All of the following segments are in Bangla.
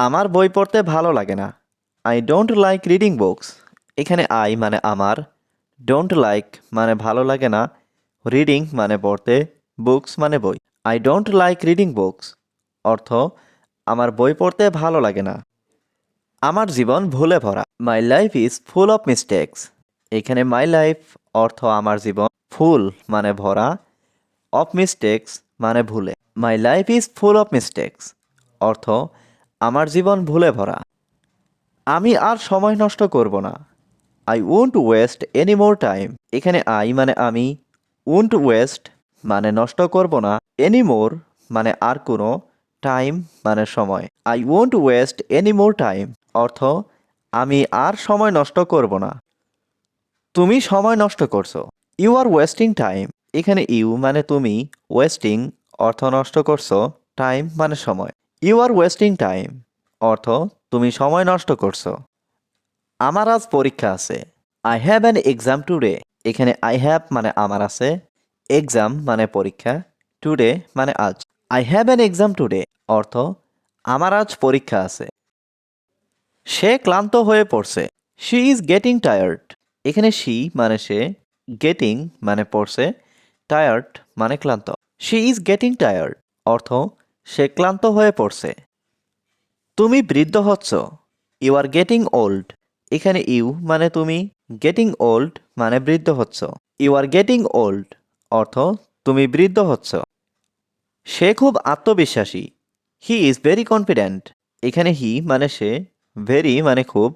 আমার বই পড়তে ভালো লাগে না। I don't like reading books. এখানে আই মানে আমার, ডোন্ট লাইক মানে ভালো লাগে না, রিডিং মানে পড়তে, বুকস মানে বই। I don't like reading books অর্থ আমার বই পড়তে ভালো লাগে না। আমার জীবন ভুলে ভরা। My life is full of mistakes. এখানে মাই লাইফ অর্থ আমার জীবন, ফুল মানে ভরা, অফ মিস্টেক্স মানে ভুলে। My life is full of mistakes অর্থ আমার জীবন ভুলে ভরা। আমি আর সময় নষ্ট করব না। I won't West any more time. এখানে আই মানে আমি, ওয়ন্ট ওয়েস্ট মানে নষ্ট করব না, এনি মোর মানে আর কোনো, টাইম মানে সময়। I won't West any more time অর্থ আমি আর সময় নষ্ট করব না। তুমি সময় নষ্ট করছো। You are wasting time. এখানে ইউ মানে তুমি, ওয়েস্টিং অর্থ নষ্ট করছো, টাইম মানে সময়। ইউ আর ওয়েস্টিং টাইম অর্থ তুমি সময় নষ্ট করছো। আমার আজ পরীক্ষা আছে। I have an exam today. এখানে আই হ্যাভ মানে আমার আছে, এক্সাম মানে পরীক্ষা, টুডে মানে আজ। I have an exam today অর্থ আমার আজ পরীক্ষা আছে। সে ক্লান্ত হয়ে পড়ছে। She is getting tired. এখানে শি মানে সে, গেটিং মানে পড়ছে, টায়ার্ড মানে ক্লান্ত। শি ইজ গেটিং টায়ার্ড অর্থ সে ক্লান্ত হয়ে পড়ছে। তুমি বৃদ্ধ হচ্ছ। You are getting old. এখানে ইউ মানে তুমি, গেটিং ওল্ড মানে বৃদ্ধ হচ্ছ। ইউ আর গেটিং ওল্ড অর্থ তুমি বৃদ্ধ হচ্ছ। সে খুব আত্মবিশ্বাসী। He is very confident. এখানে হি মানে সে, ভেরি মানে খুব,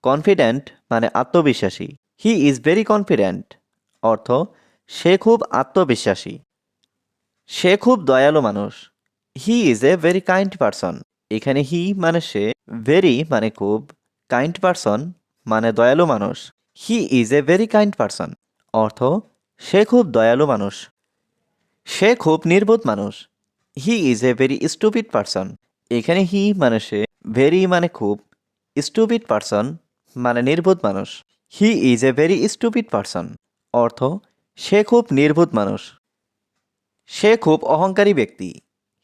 কনফিডেন্ট মানে আত্মবিশ্বাসী। হি ইজ ভেরি কনফিডেন্ট অর্থ সে খুব আত্মবিশ্বাসী। সে খুব দয়ালু মানুষ। He is a very kind person. এখানে হি মানে সে, ভেরি মানে খুব, কাইন্ড পারসন মানে দয়ালু মানুষ। He is a very kind person অর্থ সে খুব দয়ালু মানুষ। সে খুব নির্বোধ মানুষ। He is a very stupid person. এখানে হি মানে সে, ভেরি মানে খুব, স্টুপিড পারসন মানে নির্বোধ মানুষ। He is a very stupid person অর্থ সে খুব নির্বোধ মানুষ। সে খুব অহংকারী ব্যক্তি।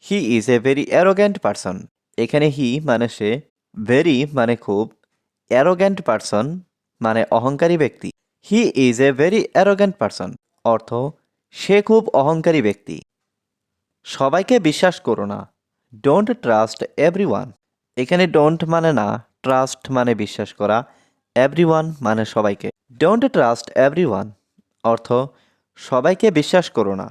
He is a very arrogant person. এখানে হি মানে সে, ভেরি মানে খুব, অ্যারোগ্যান্ট পারসন মানে অহংকারী ব্যক্তি। He is a very arrogant person অর্থ সে খুব অহংকারী ব্যক্তি। সবাইকে বিশ্বাস করো না। Don't trust everyone. এখানে ডোন্ট মানে না, ট্রাস্ট মানে বিশ্বাস করা, এভরিওয়ান মানে সবাইকে। ডোন্ট ট্রাস্ট এভরিওয়ান অর্থ সবাইকে বিশ্বাস করো না।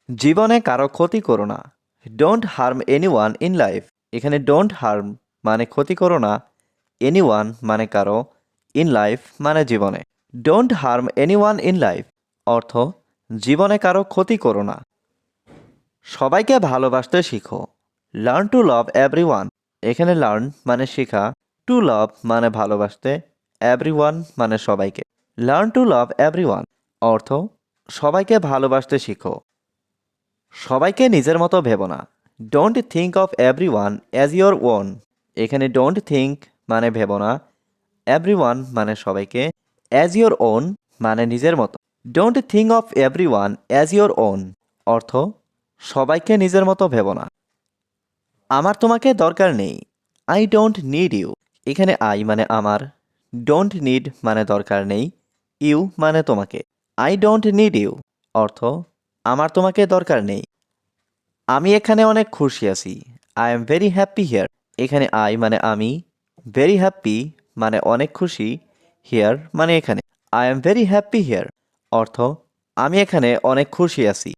জীবনে কারো ক্ষতি করো না। Don't harm anyone in life. এখানে ডোন্ট হার্ম মানে ক্ষতি করো না, এনিওয়ান মানে কারো, ইন লাইফ মানে জীবনে। Don't harm anyone in life অর্থ জীবনে কারো ক্ষতি করো না। সবাইকে ভালোবাসতে শিখো। Learn to love everyone. এখানে লার্ন মানে শেখা, টু লাভ মানে ভালোবাসতে, এভরিওয়ান মানে সবাইকে। লার্ন টু লাভ এভরিওয়ান অর্থ সবাইকে ভালোবাসতে শিখো। সবাইকে নিজের মতো ভেবো না। Don't think of everyone as your own. এখানে ডোন্ট থিঙ্ক মানে ভেবো না, এভরিওয়ান মানে সবাইকে, অ্যাজ ইয়োর ওন মানে নিজের মতো। Don't think of everyone as your own অর্থ সবাইকে নিজের মতো ভেবো না। আমার তোমাকে দরকার নেই। I don't need you. এখানে আই মানে আমার, ডোন্ট নিড মানে দরকার নেই, ইউ মানে তোমাকে। আই ডোন্ট নিড ইউ অর্থ আমার তোমাকে দরকার নেই। আমি এখানে অনেক খুশি আছি। I am very happy here. এখানে আই মানে আমি, ভেরি হ্যাপি মানে অনেক খুশি, হিয়ার মানে এখানে। I am very happy here অর্থ আমি এখানে অনেক খুশি আছি।